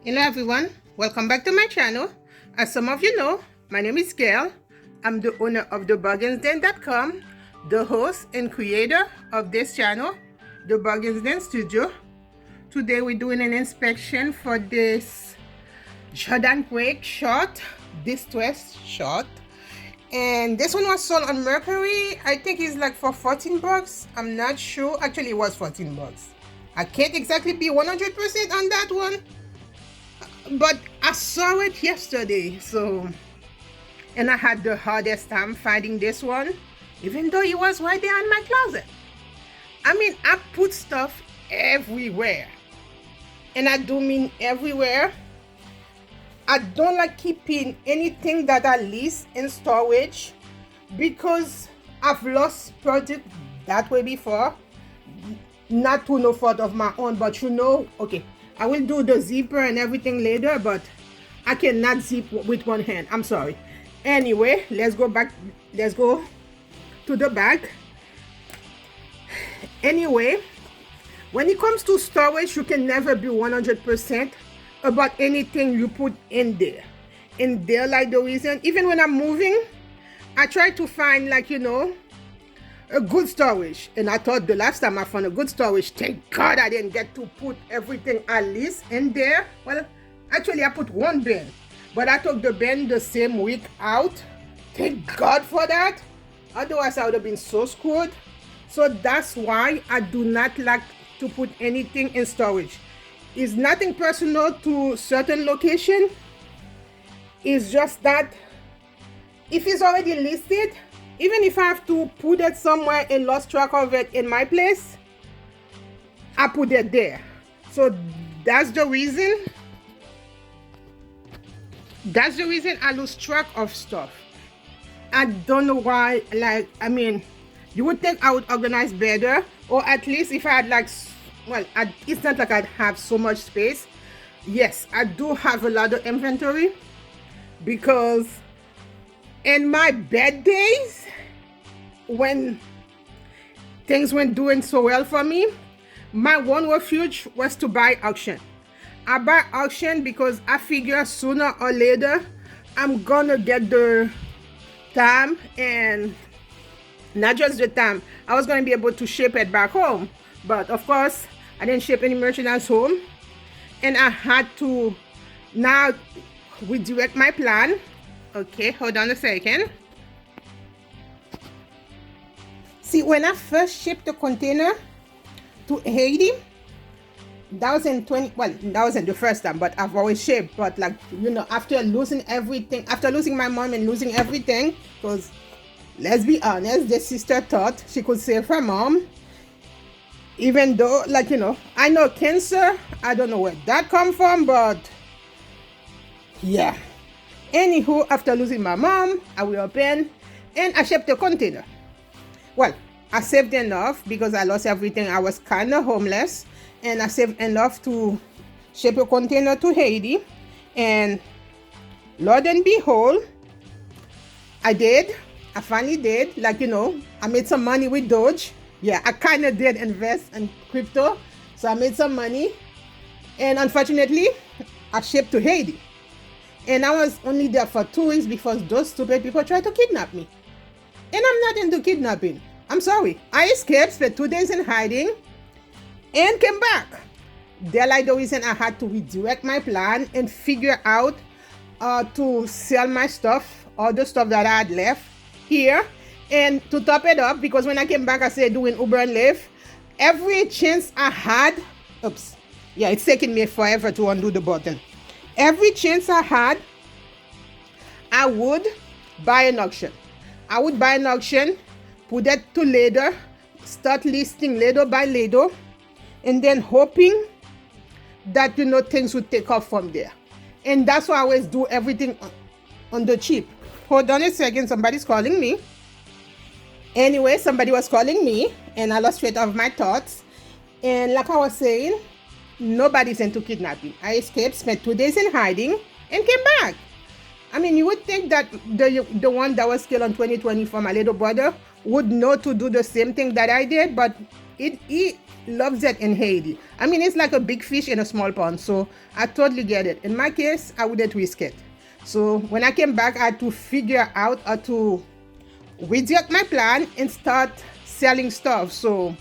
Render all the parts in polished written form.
Hello everyone, welcome back to my channel. As some of you know, my name is Gail. I'm the owner of thebargainsden.com, the host and creator of this channel, the Bargains Den Studio. Today we're doing an inspection for this Jordan Break short, distressed short. And this one was sold on Mercury. I think it's like for 14 bucks. I'm not sure. Actually, it was 14 bucks. I can't exactly be 100% on that one, but I saw it yesterday, and I had the hardest time finding this one, even though it was right there in my closet. I mean, I put stuff everywhere, and I do mean everywhere. I don't like keeping anything that I lease in storage because I've lost product that way before, not to no fault of my own, but okay, I will do the zipper and everything later, but I cannot zip with one hand. I'm sorry. Anyway, let's go to the back. Anyway, when it comes to storage, you can never be 100% about anything you put in there. Like the reason, even when I'm moving, I try to find a good storage. And I thought the last time I found a good storage, thank God I didn't get to put everything at least in there. Well, actually I put one bin, but I took the bin the same week out. Thank God for that. Otherwise I would have been so screwed. So that's why I do not like to put anything in storage. It's nothing personal to certain location. It's just that if it's already listed, even if I have to put it somewhere and lost track of it in my place, I put it there. So that's the reason I lose track of stuff. I don't know why. You would think I would organize better, or at least if I had it's not like I'd have so much space. Yes, I do have a lot of inventory because in my bad days, when things weren't doing so well for me, my one refuge was to buy auction. I buy auction because I figure sooner or later I'm gonna get the time, and not just the time, I was gonna be able to ship it back home. But of course, I didn't ship any merchandise home, and I had to now redirect my plan. Okay, hold on a second. See, when I first shipped the container to Haiti, that was in that wasn't the first time, but I've always shipped. But after losing everything, after losing my mom and losing everything, because let's be honest, the sister thought she could save her mom. Even though, I know cancer, I don't know where that come from, but yeah. Anywho, after losing my mom, I reopened and I shipped the container. Well, I saved enough because I lost everything. I was kind of homeless, and I saved enough to ship a container to Haiti. And Lord and behold, I did. I finally did. I made some money with Doge. Yeah, I kind of did invest in crypto, so I made some money. And unfortunately, I shipped to Haiti. And I was only there for 2 weeks because those stupid people tried to kidnap me. And I'm not into kidnapping. I'm sorry. I escaped, spent 2 days in hiding, and came back. They're like the reason I had to redirect my plan and figure out to sell my stuff, all the stuff that I had left here. And to top it up, because when I came back, I started doing Uber and Lyft. Every chance I had, it's taking me forever to undo the button. Every chance I had, I would buy an auction. I would buy an auction, put that to later, start listing later by later, and then hoping that things would take off from there. And that's why I always do everything on the cheap. Hold on a second, somebody's calling me. Anyway, somebody was calling me, and I lost track of my thoughts. And like I was saying, nobody's into kidnapping. I escaped, spent 2 days in hiding, and came back. I mean, you would think that the one that was killed on 2020 for my little brother would know to do the same thing that I did, but he loves it in Haiti. I mean, it's like a big fish in a small pond, so I totally get it. In my case, I wouldn't risk it. So when I came back, I had to figure out how to reject my plan and start selling stuff. So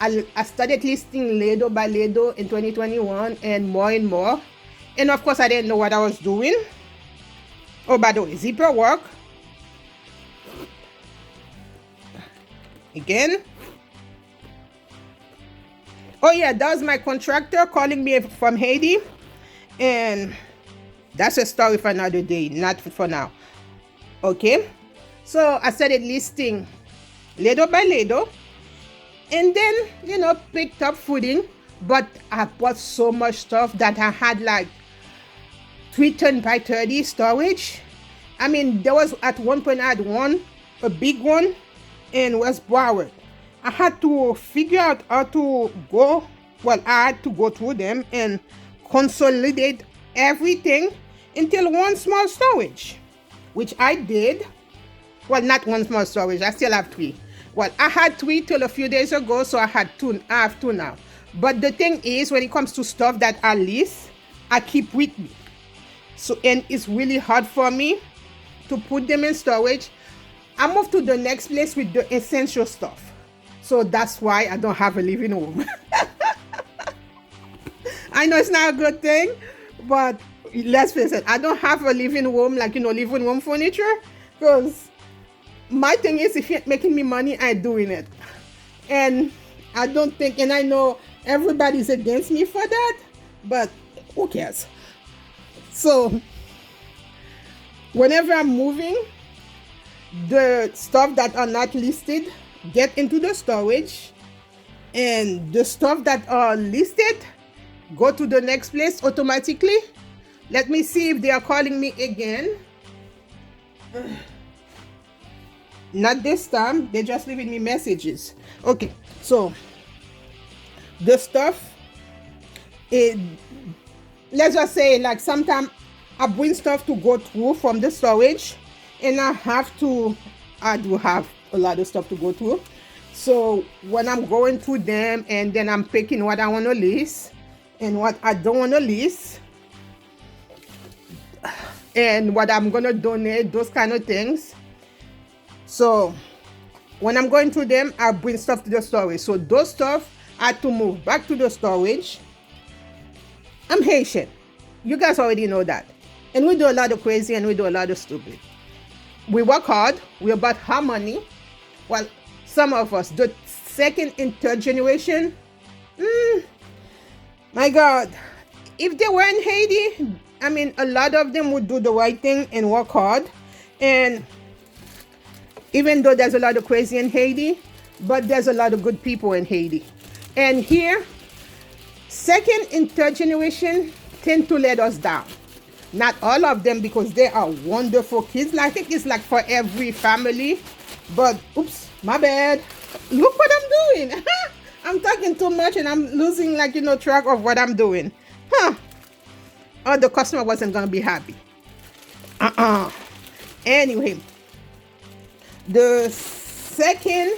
I started listing ladle by ladle in 2021 and more. And of course, I didn't know what I was doing. Oh, by the way, zipper work. Again. Oh yeah, that was my contractor calling me from Haiti. And that's a story for another day, not for now. Okay. So I started listing ladle by ladle. And then, picked up footing. But I bought so much stuff that I had like 3 10 by 30 storage. I mean, there was at one point I had a big one in West Broward. I had to figure out how to go. Well, I had to go through them and consolidate everything until one small storage, which I did. Well, not one small storage. I still have 3. Well, I had 3 till a few days ago, so I have 2 now. But the thing is, when it comes to stuff that I list, I keep with me. So, and it's really hard for me to put them in storage. I moved to the next place with the essential stuff. So that's why I don't have a living room. I know it's not a good thing, but let's face it, I don't have a living room, like, living room furniture, because my thing is, if you're making me money, I'm doing it. And I don't think, and I know everybody's against me for that, but who cares? So whenever I'm moving, the stuff that are not listed get into the storage, and the stuff that are listed go to the next place automatically. Let me see if they are calling me again. Not this time, they're just leaving me messages. Okay, so the stuff, let's just say, like, sometimes I bring stuff to go through from the storage, and I do have a lot of stuff to go through. So when I'm going through them, and then I'm picking what I want to list and what I don't want to list, and what I'm going to donate, those kind of things. So when I'm going through them, I bring stuff to the storage. So those stuff I had to move back to the storage. I'm Haitian. You guys already know that. And we do a lot of crazy, and we do a lot of stupid. We work hard. We're about harmony. Well, some of us, the second and third generation, my God, if they were in Haiti, I mean, a lot of them would do the right thing and work hard. And even though there's a lot of crazy in Haiti, but there's a lot of good people in Haiti. And here, second and third generation tend to let us down. Not all of them, because they are wonderful kids. I think it's like for every family. But, oops, my bad. Look what I'm doing. I'm talking too much, and I'm losing, track of what I'm doing. Oh, the customer wasn't going to be happy. Anyway, the second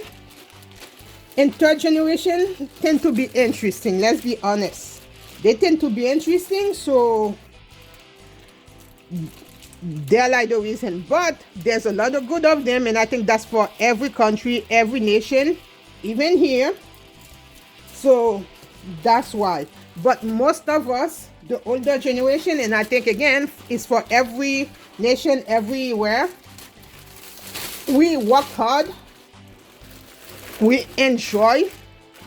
and third generation tend to be interesting. Let's be honest. They tend to be interesting, so they're like the reason. But there's a lot of good of them, and I think that's for every country, every nation, even here. So that's why. But most of us, the older generation, and I think again, it's for every nation, everywhere, we work hard. We enjoy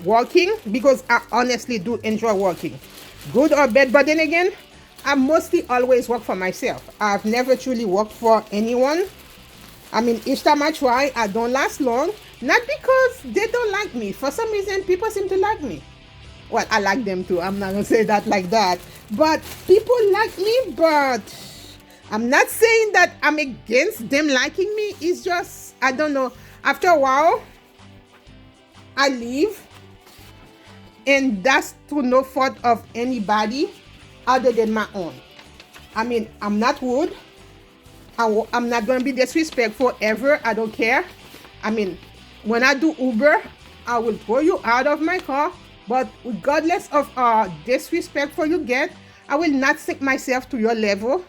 working, because I honestly do enjoy working, good or bad. But then again, I mostly always work for myself. I've never truly worked for anyone. I mean, each time I try, I don't last long. Not because they don't like me. For some reason, people seem to like me. Well, I like them too. I'm not going to say that like that. But people like me, but I'm not saying that I'm against them liking me. It's just, I don't know. After a while, I leave. And that's to no fault of anybody other than my own. I mean, I'm not rude. I'm not going to be disrespectful ever. I don't care. I mean, when I do Uber, I will throw you out of my car. But regardless of disrespectful you get, I will not sink myself to your level,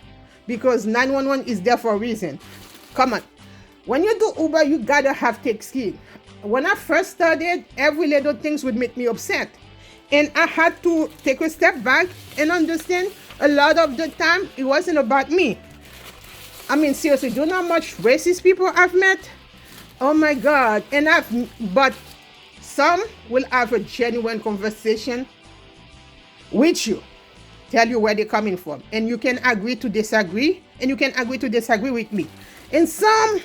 because 911 is there for a reason. Come on. When you do Uber, you gotta have thick skin. When I first started, every little things would make me upset. And I had to take a step back and understand a lot of the time it wasn't about me. I mean, seriously, do you know how much racist people I've met? Oh my God. But some will have a genuine conversation with you, tell you where they're coming from. And you can agree to disagree, and you can agree to disagree with me. And some,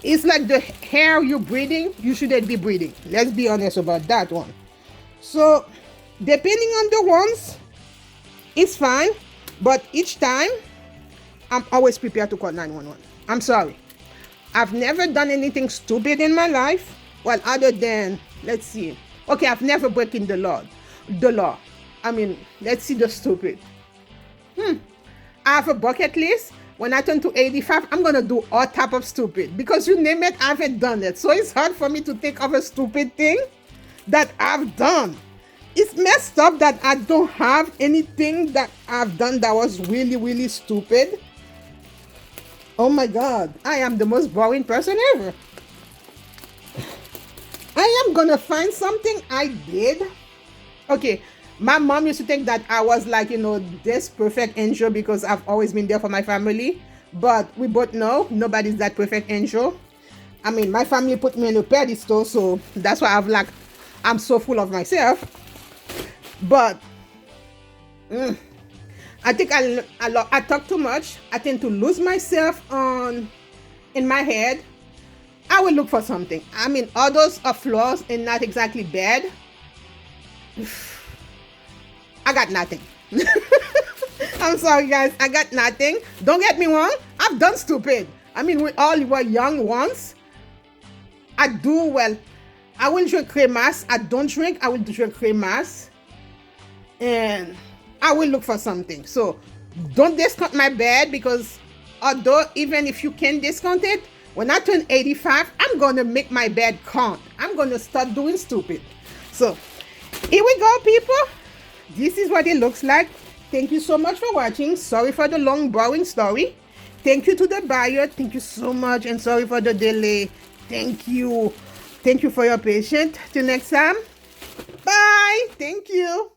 it's like the air you're breathing, you shouldn't be breathing. Let's be honest about that one. So, depending on the ones, it's fine. But each time, I'm always prepared to call 911. I'm sorry. I've never done anything stupid in my life. Well, other than, let's see. Okay, I've never broken the law. I mean, let's see the stupid. I have a bucket list. When I turn to 85, I'm going to do all type of stupid. Because you name it, I haven't done it. So it's hard for me to think of a stupid thing that I've done. It's messed up that I don't have anything that I've done that was really, really stupid. Oh my God, I am the most boring person ever. I am gonna find something I did. Okay, my mom used to think that I was like, this perfect angel because I've always been there for my family. But we both know nobody's that perfect angel. I mean, my family put me on a pedestal, so that's why I'm so full of myself. But I think I talk too much. I tend to lose myself in my head. I will look for something. I mean, all those are flaws and not exactly bad. I got nothing. I'm sorry, guys. I got nothing. Don't get me wrong. I've done stupid. I mean, we all were young once. I will drink cremas. I don't drink. I will drink cremas. And I will look for something. So don't discount my bed, because although even if you can discount it, when I turn 85, I'm going to make my bed count. I'm going to start doing stupid. So here we go, people. This is what it looks like. Thank you so much for watching. Sorry for the long, boring story. Thank you to the buyer. Thank you so much. And sorry for the delay. Thank you. Thank you for your patience. Till next time. Bye. Thank you.